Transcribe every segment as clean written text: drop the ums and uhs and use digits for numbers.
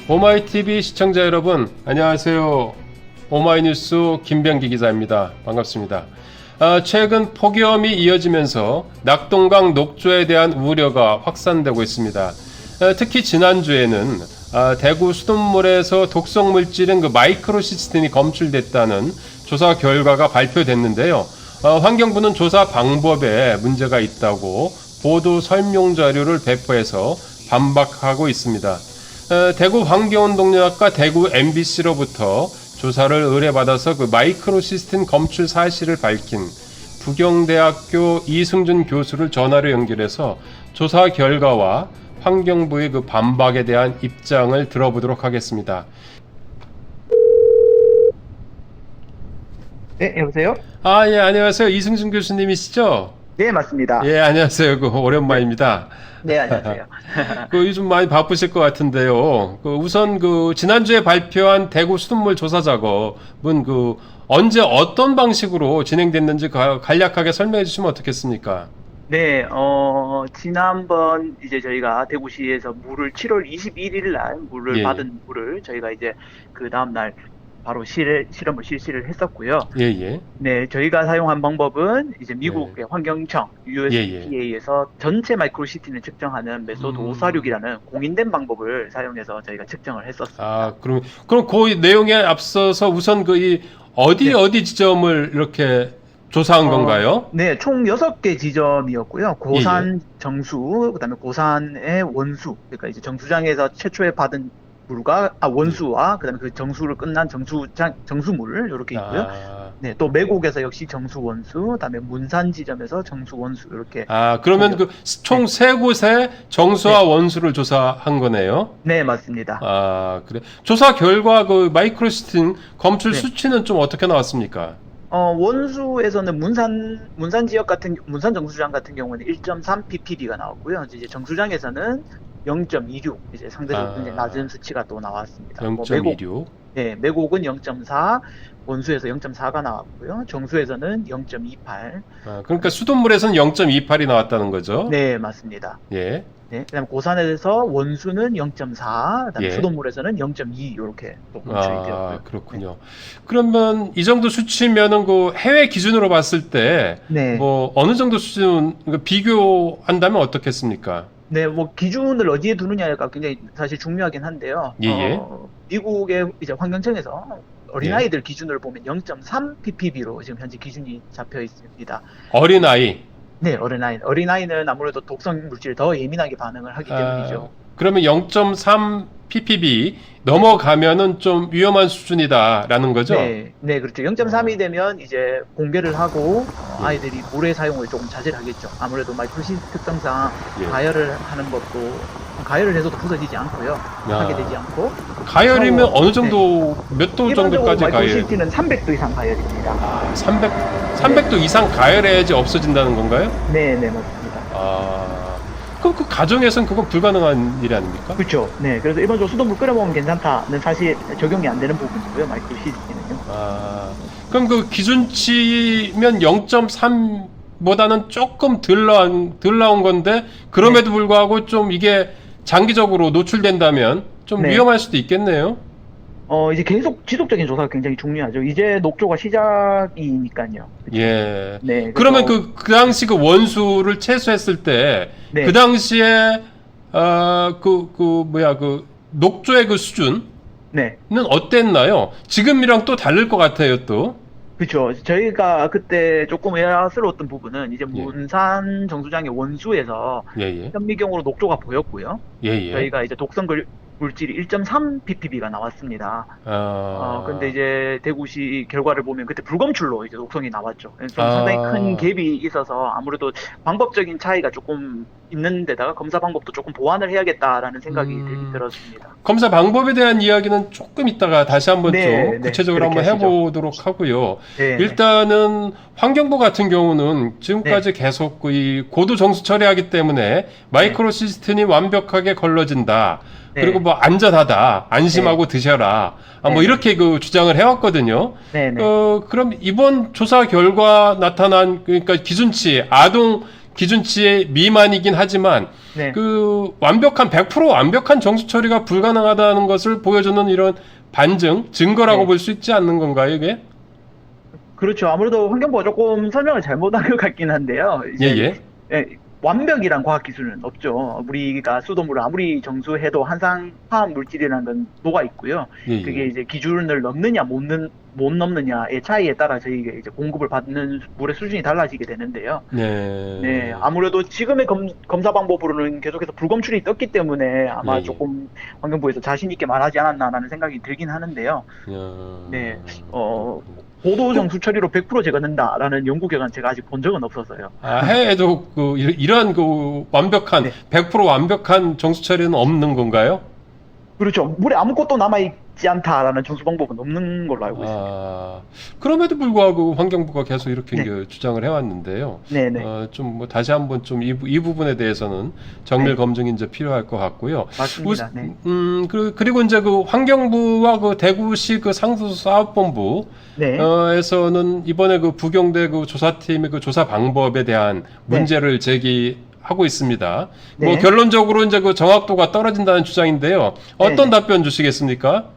오마이TV 시청자 여러분, 안녕하세요. 오마이뉴스 김병기 기자입니다. 반갑습니다. 최근 폭염이 이어지면서 낙동강 녹조에 대한 우려가 확산되고 있습니다. 특히 지난주에는 대구 수돗물에서 독성 물질인 마이크로시스틴이 검출됐다는 조사 결과가 발표됐는데요. 환경부는 조사 방법에 문제가 있다고 보도 설명 자료를 배포해서 반박하고 있습니다. 대구 환경운동연합과 대구 MBC로부터 조사를 의뢰받아서 마이크로시스틴 검출 사실을 밝힌 부경대학교 이승준 교수를 전화로 연결해서 조사 결과와 환경부의 반박에 대한 입장을 들어보도록 하겠습니다. 네, 여보세요? 예, 안녕하세요. 이승준 교수님이시죠? 네, 맞습니다. 예, 안녕하세요. 오랜만입니다. 네, 안녕하세요. 요즘 많이 바쁘실 것 같은데요. 우선 지난주에 발표한 대구 수돗물 조사 작업은 언제 어떤 방식으로 진행됐는지 간략하게 설명해 주시면 어떻겠습니까? 네, 지난번 이제 저희가 대구시에서 물을 7월 21일 날 물을 예, 받은 물을 저희가 이제 그 다음날 바로 실험을 실시를 했었고요. 예. 네, 저희가 사용한 방법은 이제 미국의 예. 환경청 예. USDA에서 전체 마이크로시티를 측정하는 메소드 546이라는 공인된 방법을 사용해서 저희가 측정을 했었습니다. 그럼 그 내용에 앞서서 우선 어디 지점을 이렇게 조사한 건가요? 네, 총 6개 지점이었고요. 고산 정수, 그다음에 고산의 원수, 그러니까 이제 정수장에서 최초에 받은 물과 원수와 그다음에 그 정수를 끝난 정수물 이렇게 있고요. 네, 또 매곡에서 역시 정수 원수, 그다음에 문산 지점에서 정수 원수 이렇게. 그러면 총 세 곳에 정수와 원수를 조사한 거네요. 네, 맞습니다. 그래. 조사 결과 마이크로시스틴 검출 수치는 좀 어떻게 나왔습니까? 원수에서는 문산 지역 문산 정수장 같은 경우는 1.3 ppb가 나왔고요. 이제 정수장에서는 0.26, 이제 상대적으로 굉장히 낮은 수치가 또 나왔습니다. 0.26. 네, 매곡은 0.4, 원수에서 0.4가 나왔고요. 정수에서는 0.28. 그러니까 수돗물에서는 0.28이 나왔다는 거죠? 네, 맞습니다. 예. 네, 그다음 고산에서 원수는 0.4, 그다음에 수돗물에서는 0.2 이렇게 또 검출이 되었고요. 그렇군요. 네. 그러면 이 정도 수치면은 해외 기준으로 봤을 때 어느 정도 수준 비교한다면 어떻겠습니까? 네, 기준을 어디에 두느냐가 굉장히 사실 중요하긴 한데요. 미국의 이제 환경청에서 어린아이들 기준으로 보면 0.3 ppb로 지금 현재 기준이 잡혀 있습니다. 어린아이? 네, 어린아이는 아무래도 독성 물질에 더 예민하게 반응을 하기 때문이죠. 그러면 0.3 ppb 넘어가면은 좀 위험한 수준이다라는 거죠? 네, 그렇죠. 0.3이 되면 이제 공개를 하고 아이들이 물의 사용을 조금 자제를 하겠죠. 아무래도 마이크로시스틴 특성상 가열을 하는 것도 가열을 해서도 부서지지 않고요. 하게 되지 않고. 가열이면 어느 정도 몇 도 정도까지 가열? 마이크로시스틴은 300도 이상 가열입니다. 300도 이상 가열해야지 없어진다는 건가요? 네, 맞습니다. 그럼 그 가정에서는 그건 불가능한 일이 아닙니까? 그렇죠. 네, 그래서 일반적으로 수돗물 끓여먹으면 괜찮다는 사실 적용이 안 되는 부분이고요, 마이크로시스틴은요. 그럼 그 기준치면 0.3보다는 조금 덜 나온 건데 그럼에도 불구하고 좀 이게 장기적으로 노출된다면 좀 위험할 수도 있겠네요. 이제 계속 지속적인 조사가 굉장히 중요하죠. 이제 녹조가 시작이니까요. 그쵸? 예. 네. 그러면 그 당시 원수를 채소했을 때 그 당시에 녹조의 수준은 어땠나요? 지금이랑 또 다를 것 같아요, 또. 그렇죠. 저희가 그때 조금 의아스러웠던 부분은 이제 문산 정수장의 원수에서 현미경으로 녹조가 보였고요. 저희가 이제 독성 물질이 1.3 ppb가 나왔습니다. 아, 근데 이제 대구시 결과를 보면 그때 불검출로 이제 독성이 나왔죠. 좀 상당히 큰 아, 갭이 있어서 아무래도 방법적인 차이가 조금 있는 데다가 검사 방법도 조금 보완을 해야겠다라는 생각이 들긴 음, 들었습니다. 검사 방법에 대한 이야기는 조금 이따가 다시 한번 네, 좀 네, 구체적으로 그렇게 한번 하시죠. 해보도록 하고요. 네, 네, 일단은 환경부 같은 경우는 네, 지금까지 계속 이 고도 정수 처리하기 때문에 네, 마이크로시스틴이 완벽하게 걸러진다. 그리고 네, 뭐 안전하다. 네, 안심하고 드셔라. 뭐 네, 네, 이렇게 그 주장을 해왔거든요. 네, 네, 그럼 이번 조사 결과 나타난 그러니까 기준치, 아동 기준치의 미만이긴 하지만 네. 그 완벽한 100% 완벽한 정수 처리가 불가능하다는 것을 보여주는 이런 반증, 증거라고 네. 볼 수 있지 않는 건가요, 이게? 그렇죠. 아무래도 환경부가 조금 설명을 잘못한 것 같긴 한데요. 예, 이제 예. 예, 완벽이란 과학 기술은 없죠. 우리가 수돗물을 아무리 정수해도 항상 화학 물질이라는 건 녹아 있고요. 예, 그게 예. 이제 기준을 넘느냐 못 넘느냐의 차이에 따라 저희가 이제 공급을 받는 물의 수준이 달라지게 되는데요. 네, 네. 아무래도 지금의 검사 방법으로는 계속해서 불검출이 떴기 때문에 예, 아마 예. 조금 환경부에서 자신 있게 말하지 않았나라는 생각이 들긴 하는데요. 네, 어, 그렇군요. 고도 그, 정수 처리로 100% 제거된다라는 연구 결과는 제가 아직 본 적은 없어서요. 해외에도 그 이러한 그 완벽한 네. 100% 완벽한 정수 처리는 없는 건가요? 그렇죠. 물에 아무것도 남아있지 않다라는 정수 방법은 없는 걸로 알고 있습니다. 아, 그럼에도 불구하고 환경부가 계속 이렇게 네, 이제 주장을 해왔는데요. 네네. 좀 뭐 다시 한번 좀 이 부분에 대해서는 정밀 네, 검증이 이제 필요할 것 같고요. 맞습니다. 네, 그리고 이제 그 환경부와 그 대구시 그 상수사업본부 네, 에서는 이번에 그 부경대 그 조사팀의 그 조사 방법에 대한 네, 문제를 제기하고 있습니다. 뭐 네, 결론적으로 이제 그 정확도가 떨어진다는 주장인데요. 어떤 네네. 답변 주시겠습니까?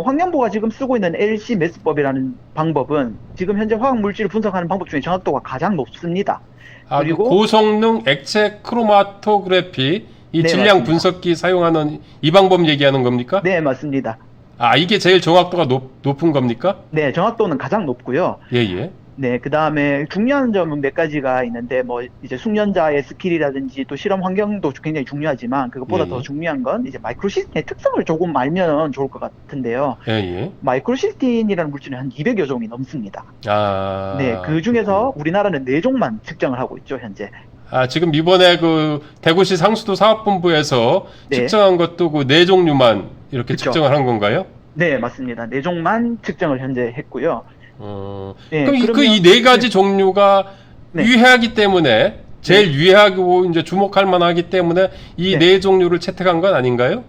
환경부가 지금 쓰고 있는 LC 매스법이라는 방법은 지금 현재 화학 물질을 분석하는 방법 중에 정확도가 가장 높습니다. 아, 그 그리고, 고성능 액체 크로마토그래피 이 네, 질량 맞습니다. 분석기 사용하는 이 방법 얘기하는 겁니까? 네, 맞습니다. 아, 이게 제일 정확도가 높은 겁니까? 네, 정확도는 가장 높고요. 예, 예. 네, 그 다음에 중요한 점은 몇 가지가 있는데, 뭐, 이제 숙련자의 스킬이라든지 또 실험 환경도 굉장히 중요하지만, 예, 그것보다 더 예. 중요한 건 이제 마이크로시스틴의 특성을 조금 알면 좋을 것 같은데요. 예, 예. 마이크로시스틴이라는 물질은 한 200여 종이 넘습니다. 네, 아, 그 그렇군요. 중에서 우리나라는 4종만 측정을 하고 있죠, 현재. 아, 지금 이번에 그 대구시 상수도 사업본부에서 네, 측정한 것도 그 네 종류만 이렇게 그쵸. 측정을 한 건가요? 네, 맞습니다. 4종만 측정을 현재 했고요. 네, 그럼 이 그러면, 네 네, 가지 종류가 네, 유해하기 때문에 네, 제일 유해하고 이제 주목할 만하기 때문에 이 네. 네 종류를 채택한 건 아닌가요?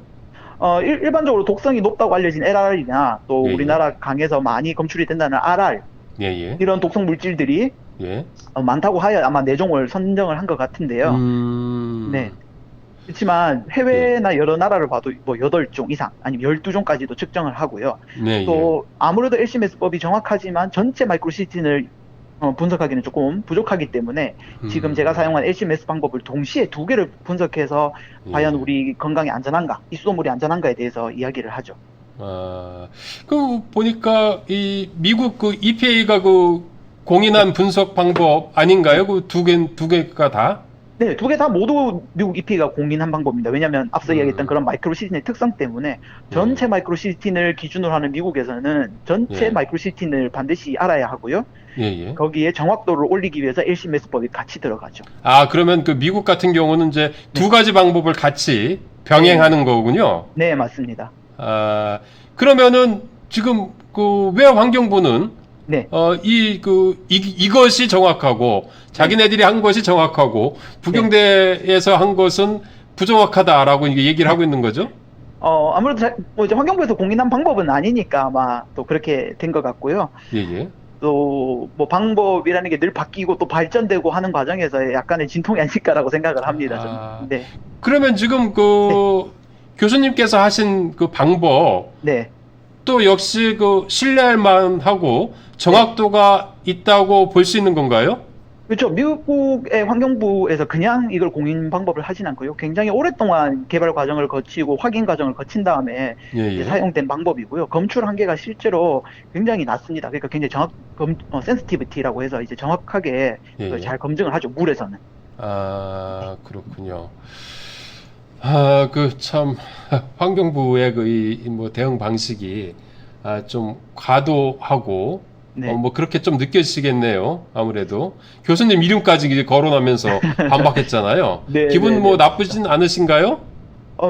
일반적으로 독성이 높다고 알려진 LR이나 또 예, 예. 우리나라 강에서 많이 검출이 된다는 RR, 예, 예. 이런 독성 물질들이 예. 많다고 하여 아마 4종을 선정을 한 것 같은데요. 네. 음. 그렇지만 예. 해외나 여러 나라를 봐도 뭐 8종 이상 아니면 12종까지도 측정을 하고요. 네, 예. 또 아무래도 LCMS법이 정확하지만 전체 마이크로시스틴을 분석하기는 조금 부족하기 때문에 지금 제가 음. 사용한 LCMS 방법을 동시에 2개를 분석해서 과연 예. 우리 건강에 안전한가, 이 수돗물이 안전한가에 대해서 이야기를 하죠. 아, 그 보니까 이 미국 그 EPA가 그 공인한 분석 방법 아닌가요? 네. 그 두 개가 다? 네, 2개 다 모두 미국 EPA가 공인한 방법입니다. 왜냐하면 앞서 이야기했던 음. 그런 마이크로시스틴의 특성 때문에 예. 전체 마이크로시스틴을 기준으로 하는 미국에서는 전체 예. 마이크로시스틴을 반드시 알아야 하고요. 예, 예. 거기에 정확도를 올리기 위해서 LCMS법이 같이 들어가죠. 아, 그러면 그 미국 같은 경우는 이제 네, 두 가지 방법을 같이 네, 네. 병행하는 거군요. 네, 맞습니다. 아, 그러면은 지금 그 왜 환경부는 네, 이것이 정확하고 네, 자기네들이 한 것이 정확하고 네, 부경대에서 한 것은 부정확하다라고 이게 얘기를 네. 하고 있는 거죠? 아무래도 뭐 이제 환경부에서 공인한 방법은 아니니까 아마 또 그렇게 된 것 같고요. 예, 예. 또 뭐 방법이라는 게 늘 바뀌고 또 발전되고 하는 과정에서 약간의 진통이 아닐까라고 생각을 합니다, 저는. 아, 네, 그러면 지금 네, 그 교수님께서 하신 그 방법 네, 또 역시 그 신뢰할 만하고 네. 정확도가 있다고 볼 수 있는 건가요? 그렇죠. 미국의 환경부에서 그냥 이걸 공인 방법을 하진 않고요. 굉장히 오랫동안 개발 과정을 거치고 확인 과정을 거친 다음에 예, 이제 예. 사용된 방법이고요. 검출 한계가 실제로 굉장히 낮습니다. 그러니까 굉장히 센시티비티라고 해서 이제 정확하게 예, 그걸 예. 잘 검증을 하죠. 물에서는. 네. 아, 그렇군요. 그 참 환경부의 뭐 대응 방식이 좀 과도하고 네. 뭐 그렇게 좀 느껴지시겠네요. 아무래도 교수님 이름까지 이제 거론하면서 반박했잖아요. 네, 네, 기분 뭐 네. 나쁘진 않으신가요?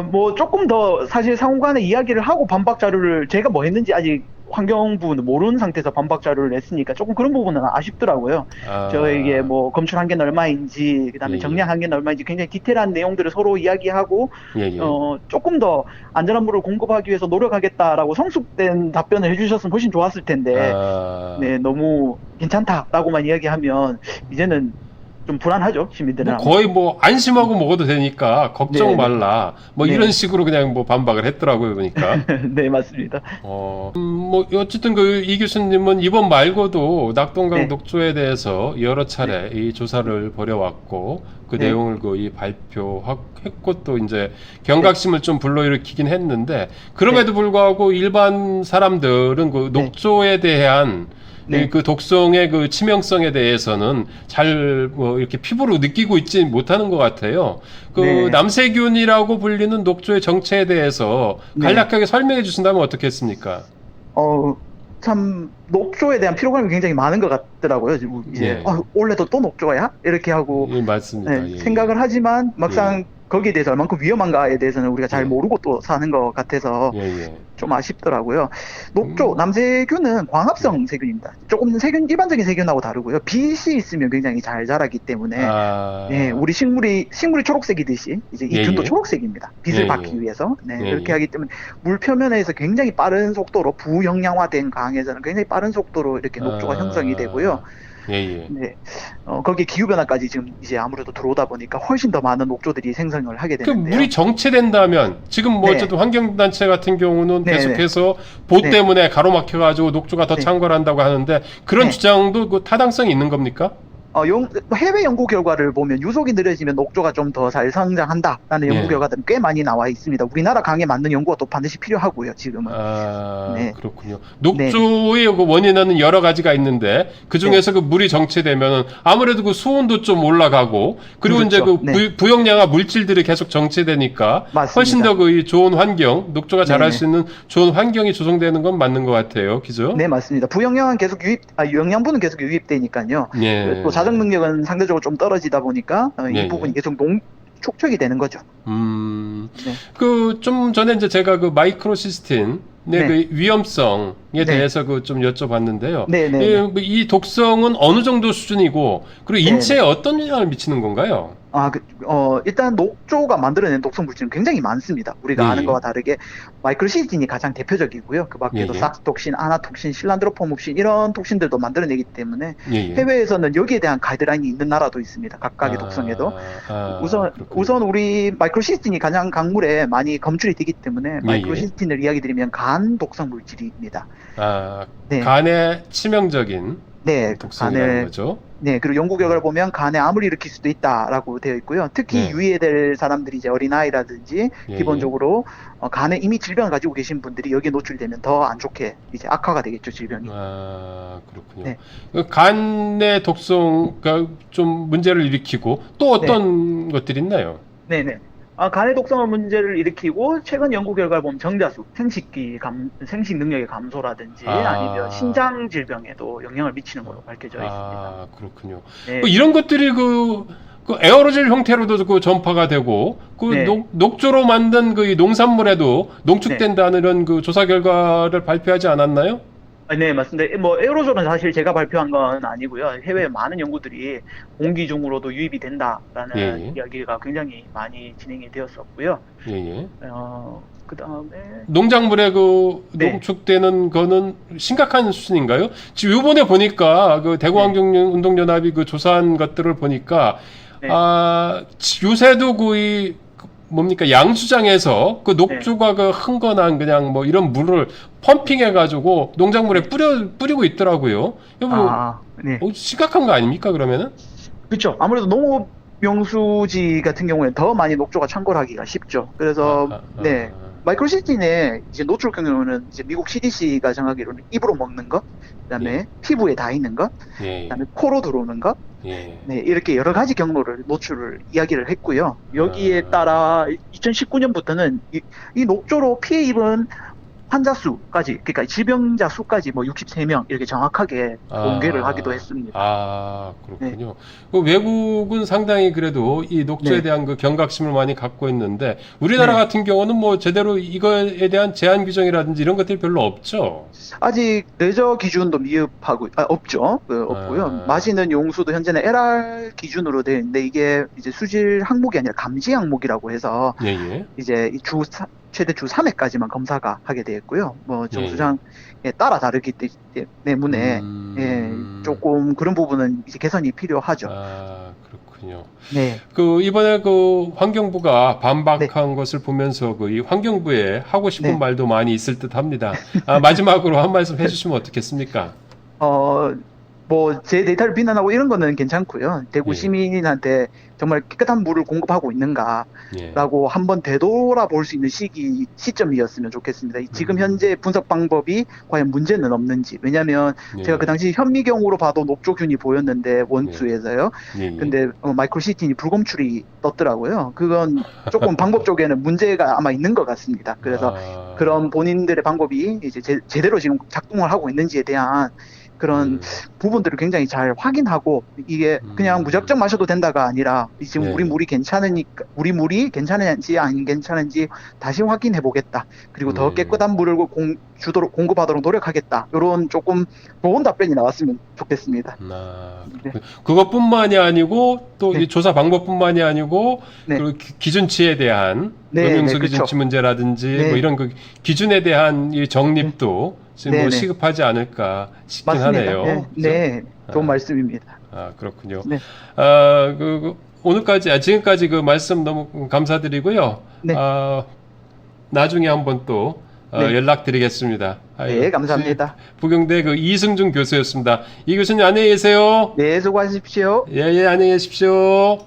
뭐 조금 더 사실 상호간에 이야기를 하고 반박 자료를 제가 뭐 했는지 아직 환경부는 모르는 상태에서 반박 자료를 냈으니까 조금 그런 부분은 아쉽더라고요. 저에게 아, 뭐 검출 한계는 얼마인지, 예, 그다음에 예, 정량 한계는 얼마인지 굉장히 디테일한 내용들을 서로 이야기하고 예, 예. 조금 더 안전한 물을 공급하기 위해서 노력하겠다라고 성숙된 답변을 해주셨으면 훨씬 좋았을 텐데, 아, 네, 너무 괜찮다라고만 이야기하면 이제는 좀 불안하죠, 시민들은 뭐 아무래도. 거의 뭐 안심하고 먹어도 되니까 걱정 네, 네, 말라. 뭐 이런 네, 식으로 그냥 뭐 반박을 했더라고요, 보니까. 네, 맞습니다. 뭐, 어쨌든 이 교수님은 이번 말고도 낙동강 네, 녹조에 대해서 여러 네, 차례 이 조사를 벌여왔고, 그 네, 내용을 이 발표했고, 또 이제 네, 경각심을 좀 불러일으키긴 했는데, 네, 그럼에도 불구하고 일반 사람들은 그 네, 녹조에 대한 네, 그 독성의 그 치명성에 대해서는 잘 뭐 이렇게 피부로 느끼고 있지 못하는 것 같아요. 그 네, 남세균이라고 불리는 녹조의 정체에 대해서 네. 간략하게 설명해 주신다면 어떻겠습니까? 어, 참, 녹조에 대한 피로감이 굉장히 많은 것 같더라고요. 이제, 예, 원래도 또 녹조야? 이렇게 하고, 예, 맞습니다. 네, 예, 생각을 하지만 예, 막상 거기에 대해서 얼만큼 위험한가에 대해서는 우리가 잘 예, 모르고 또 사는 것 같아서 예, 예. 좀 아쉽더라고요. 녹조, 음, 남세균은 네. 광합성 세균입니다. 조금 일반적인 세균하고 다르고요. 빛이 있으면 굉장히 잘 자라기 때문에, 네, 아, 우리 식물이 초록색이듯이 이제 예, 이 균도 예, 초록색입니다. 예, 빛을 예, 받기 위해서. 네, 예, 그렇게 예, 하기 때문에 물 표면에서 굉장히 빠른 속도로 부영양화된 강에서는 굉장히 빠른 속도로 이렇게 녹조가 형성이 되고요. 아, 예, 예. 네, 거기에 기후변화까지 지금 이제 아무래도 들어오다 보니까 훨씬 더 많은 녹조들이 생성을 하게 그 물이 되는데요. 정체된다면 지금 뭐 네, 어쨌든 환경단체 같은 경우는 네, 네, 계속해서 보 네, 때문에 가로막혀가지고 녹조가 더 네, 창궐한다고 하는데 그런 네. 주장도 그 타당성이 있는 겁니까? 해외 연구 결과를 보면 유속이 느려지면 녹조가 좀 더 잘 성장한다라는 연구 예. 결과들은 꽤 많이 나와 있습니다. 우리나라 강에 맞는 연구가 또 반드시 필요하고요, 지금은. 아, 네, 그렇군요. 네, 네, 녹조의 그 원인은 여러 가지가 있는데 그 네. 중에서 그 물이 정체되면은 아무래도 그 수온도 좀 올라가고 그리고 이제 그렇죠. 그 네, 부영양화 물질들이 계속 정체되니까 훨씬 맞습니다. 더 그 좋은 환경, 녹조가 자랄 네네. 수 있는 좋은 환경이 조성되는 건 맞는 것 같아요. 그죠? 네, 맞습니다. 부영양은 계속 영양분은 계속 유입되니까요. 또 자정 예. 능력은 상대적으로 좀 떨어지다 보니까 예, 이 부분이 예. 계속 촉촉이 되는 거죠. 그 네, 좀 전에 이제 제가 그 마이크로시스틴의 네, 그 위험성에 네, 대해서 그 좀 여쭤봤는데요. 네, 네, 네, 이 독성은 어느 정도 수준이고 그리고 네, 인체에 네. 어떤 영향을 미치는 건가요? 일단 녹조가 만들어낸 독성 물질은 굉장히 많습니다. 예, 우리가 아는 예. 거와 다르게 마이크로시진이 가장 대표적이고요. 그 예, 밖에도 예. sak스톡신, 아나톡신, 실란드로포묵신 이런 톡신들도 만들어내기 때문에 예, 예. 해외에서는 여기에 대한 가이드라인이 있는 나라도 있습니다. 각각의 독성에도. 그렇군요. 우선 우리 마이크로시스틴이 가장 강물에 많이 검출이 되기 때문에 예, 예. 마이크로시스틴을 이야기 드리면 간 독성 물질입니다. 아, 네, 간에 치명적인 네, 독성이라는 거죠. 네, 그리고 연구 결과를 보면 간에 암을 일으킬 수도 있다라고 되어 있고요. 특히 네. 유의해야 될 사람들이 이제 어린아이라든지 예, 예. 기본적으로 간에 이미 질병을 가지고 계신 분들이 여기에 노출되면 더 안 좋게 이제 악화가 되겠죠, 질병이. 그렇군요. 네, 그 간의 독성가 좀 문제를 일으키고 또 네, 어떤 것들이 있나요? 네, 네. 간의 독성 문제를 일으키고 최근 연구 결과를 보면 정자수, 생식 능력의 감소라든지 아니면 아, 신장 질병에도 영향을 미치는 걸로 밝혀져 있습니다. 그렇군요. 네, 이런 것들이 그 에어로졸 형태로도 그 전파가 되고 그 네, 녹조로 만든 그 이 농산물에도 네. 농축된다는 이런 그 조사 결과를 발표하지 않았나요? 네, 맞습니다. 뭐, 에어로졸은 사실 제가 발표한 건 아니고요. 해외 많은 연구들이 공기 중으로도 유입이 예, 된다라는 예. 이야기가 굉장히 많이 진행이 되었었고요. 예, 예. 그 다음에, 농작물에 그 네, 농축되는 거는 심각한 수준인가요? 지금 요번에 보니까 그 네, 대구환경운동연합이 그 조사한 것들을 보니까 네, 요새도 그 뭡니까 양수장에서 그 네, 녹조가 그 흥건한 그냥 뭐 이런 물을 펌핑해 가지고 농작물에 네. 뿌리고 있더라고요. 이거 뭐 네. 심각한 거 아닙니까 그러면은? 그렇죠. 아무래도 농업 용수지 같은 경우에 더 많이 녹조가 창궐하기가 쉽죠. 아, 그래서, 아, 네. 아. 마이크로시틴의 이제 노출 경우는 이제 미국 CDC가 정하기로는 입으로 먹는 것, 예, 그다음에 피부에 닿이는 것, 예, 그다음에 코로 들어오는 것, 예. 네, 이렇게 여러 가지 경로를 노출을 이야기를 했고요. 여기에 아, 따라 2019년부터는 이 녹조로 피해 입은 환자 수까지, 그러니까 질병자 수까지 뭐 63명 이렇게 정확하게 공개를 하기도 했습니다. 아, 네. 그렇군요. 그 외국은 상당히 그래도 이 녹조에 네. 대한 그 경각심을 많이 갖고 있는데 우리나라 네. 같은 경우는 뭐 제대로 이거에 대한 제한 규정이라든지 이런 것들이 별로 없죠. 아직 레저 기준도 미흡하고 없죠. 없고요. 마시는 용수도 현재는 LR 기준으로 되어 있는데 이게 이제 수질 항목이 아니라 감지 항목이라고 해서 예, 예. 이제 최대 주 3회까지만 검사가 하게 되어 있고요. 뭐 정수장에 따라 다르기 때문에 예, 조금 그런 부분은 이제 개선이 필요하죠. 아, 그렇군요. 네. 그 이번에 그 환경부가 반박한 것을 보면서 그 이 환경부에 하고 싶은 네. 말도 많이 있을 듯합니다. 마지막으로 한 말씀 해주시면 어떻겠습니까? 뭐 제 데이터를 비난하고 이런 거는 괜찮고요. 대구 예. 시민한테 정말 깨끗한 물을 공급하고 있는가라고 예. 한번 되돌아볼 수 있는 시점이었으면 좋겠습니다. 지금 현재 분석 방법이 과연 문제는 없는지. 왜냐하면 예. 제가 그 당시 현미경으로 봐도 녹조균이 보였는데 원수에서요. 예, 예. 근데 마이크로시틴이 불검출이 떴더라고요. 그건 조금 방법 쪽에는 문제가 아마 있는 것 같습니다. 그래서 그런 본인들의 방법이 이제 제대로 지금 작동을 하고 있는지에 대한 그런 부분들을 굉장히 잘 확인하고 이게 그냥 무작정 마셔도 된다가 아니라 지금 네. 우리 물이 괜찮으니까 우리 물이 괜찮은지 안 괜찮은지 다시 확인해 보겠다. 그리고 더 깨끗한 물을 주도록 공급하도록 노력하겠다. 이런 조금 좋은 답변이 나왔으면 좋겠습니다. 네. 그것뿐만이 아니고 또 네. 이 조사 방법뿐만이 아니고 네. 그 기준치에 대한 네, 음용수 네, 기준치 그쵸. 문제라든지 네. 뭐 이런 그 기준에 대한 이 정립도 지금 네, 뭐 네. 시급하지 않을까 싶긴 맞습니다. 하네요. 네, 그죠? 네. 좋은 말씀입니다. 그렇군요. 네. 오늘까지 지금까지 그 말씀 너무 감사드리고요. 네. 나중에 한번 또 네. 연락드리겠습니다. 네, 감사합니다. 부경대 그 이승준 교수였습니다. 이 교수님 안녕히 계세요. 네, 수고하십시오. 예, 안녕히 계십시오.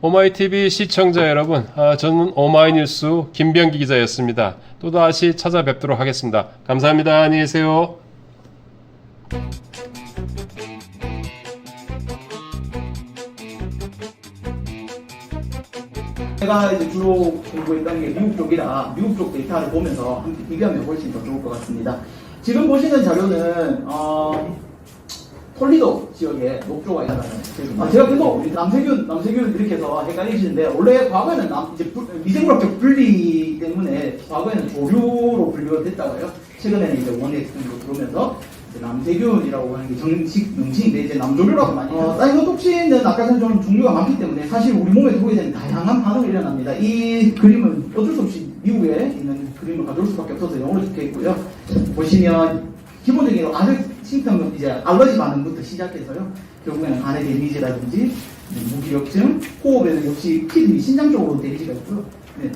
오마이TV 시청자 여러분, 저는 오마이뉴스 김병기 기자였습니다. 또다시 찾아뵙도록 하겠습니다. 감사합니다. 안녕히 계세요. 제가 이제 주로 공부했던 게 미국 쪽이라 미국 쪽 데이터를 보면서 함께 비교하면 훨씬 더 좋을 것 같습니다. 지금 보시는 자료는 톨리도 지역에 녹조가 있다는 제가 계속 남세균 이렇게 해서 헷갈리시는데 원래 과거에는 미생물학적 분리 때문에 과거에는 조류로 분류가 됐다고 해요. 최근에는 이제 원액 등으로 들어오면서 남세균이라고 하는 게 정식 명칭인데 이제 남조류라고 많이 해요. 사이노톡신은 아까 전에 좀 종류가 많기 때문에 사실 우리 몸에 들어오게 되는 다양한 반응이 일어납니다. 이 그림은 어쩔 수 없이 미국에 있는 그림을 가져올 수밖에 없어서 영어로 적혀 있고요. 보시면 기본적인 심텀은 이제 알러지 반응부터 시작해서요. 결국에는 간의 데미지라든지 무기력증, 호흡에는 역시 키드니, 신장 쪽으로 데미지가 있고요.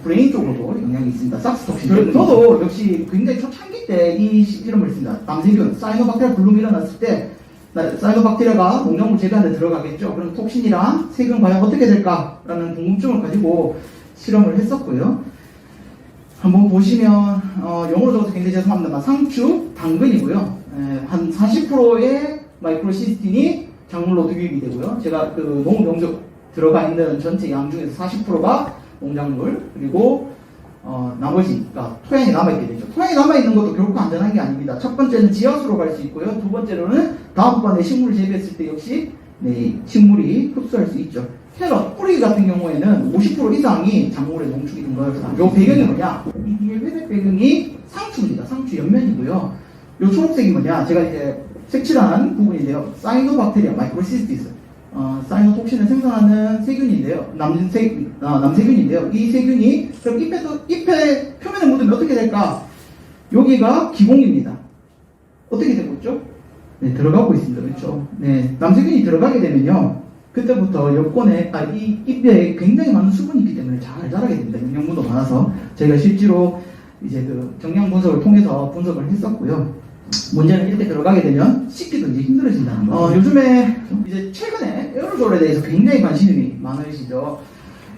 브레인 쪽으로도 영향이 있습니다. 삭스톡신. 저도 역시 굉장히 초창기 때 이 실험을 했습니다. 남세균, 사이노박테리아 블룸이 일어났을 때 사이노박테리아가 농작물 재배하는 데 들어가겠죠. 그럼 톡신이랑 세균 과연 어떻게 될까라는 궁금증을 가지고 실험을 했었고요. 한번 보시면 영어로 적어서 굉장히 죄송합니다만 상추, 당근이고요. 한 40%의 마이크로시스틴이 작물로 투입이 되고요. 제가 그 농업 용적 들어가 있는 전체 양 중에서 40%가 농작물, 그리고 나머지가 토양에 남아있게 되죠. 토양에 남아있는 것도 결국 안전한 게 아닙니다. 첫 번째는 지하수로 갈 수 있고요. 두 번째로는 다음번에 식물을 재배했을 때 역시 식물이 흡수할 수 있죠. 캐럿, 뿌리 같은 경우에는 50% 이상이 작물에 농축이 된 거예요. 요 배경이 뭐냐? 이 회색 배경이 상추입니다. 상추 옆면이고요. 요 초록색이 뭐냐? 제가 이제 색칠한 부분인데요. 사이노박테리아 마이크로시스티스. 사이노톡신을 생성하는 세균인데요. 남세균인데요. 이 세균이 그럼 잎에 표면에 묻으면 어떻게 될까? 여기가 기공입니다. 어떻게 되고 있죠? 네, 들어가고 있습니다. 그렇죠? 네, 남세균이 들어가게 되면요. 그때부터 여권에, 이 잎에 굉장히 많은 수분이 있기 때문에 잘 자라게 됩니다. 영양분도 많아서. 저희가 실제로 이제 그 정량 분석을 통해서 분석을 했었고요. 문제는 이렇게 들어가게 되면 씻기도 이제 힘들어진다는 거. 요즘에 이제 최근에 에어로졸에 대해서 굉장히 관심이 많으시죠.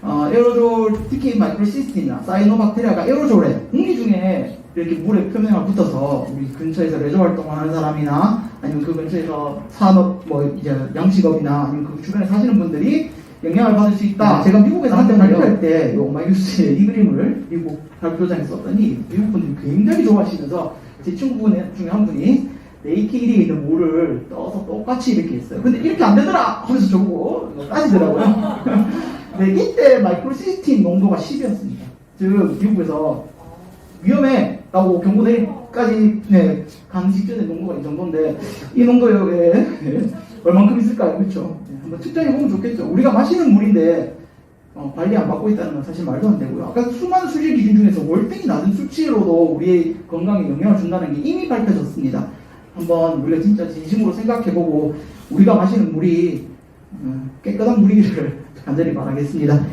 에어로졸, 특히 마이크로시스틴이나 사이노박테리아가 에어로졸에 공기 중에 이렇게 물에 표면에 붙어서 우리 근처에서 레저 활동을 하는 사람이나 아니면 그 근처에서 산업, 이제 양식업이나 아니면 그 주변에 사시는 분들이 영향을 받을 수 있다. 제가 미국에서 한때 발표할 때 오마이뉴스의 이 그림을 미국 발표장에 썼더니 미국 분들이 굉장히 좋아하시면서 제 친구 중에 한 분이 네이키드에 있는 물을 떠서 똑같이 이렇게 했어요. 근데 이렇게 안 되더라 하면서 저보고 따지더라고요. 네, 이때 마이크로시스틴 농도가 10이었습니다. 즉 미국에서 위험해라고 경고 내리까지 간 직전의 농도가 이 정도인데 이 농도에 얼만큼 있을까요? 그렇죠? 한번 측정해 보면 좋겠죠. 우리가 마시는 물인데 관리 안 받고 있다는 건 사실 말도 안 되고요. 아까 수많은 수질 기준 중에서 월등히 낮은 수치로도 우리의 건강에 영향을 준다는 게 이미 밝혀졌습니다. 한번 우리가 진짜 진심으로 생각해보고 우리가 마시는 물이 깨끗한 물이기를 간절히 바라겠습니다.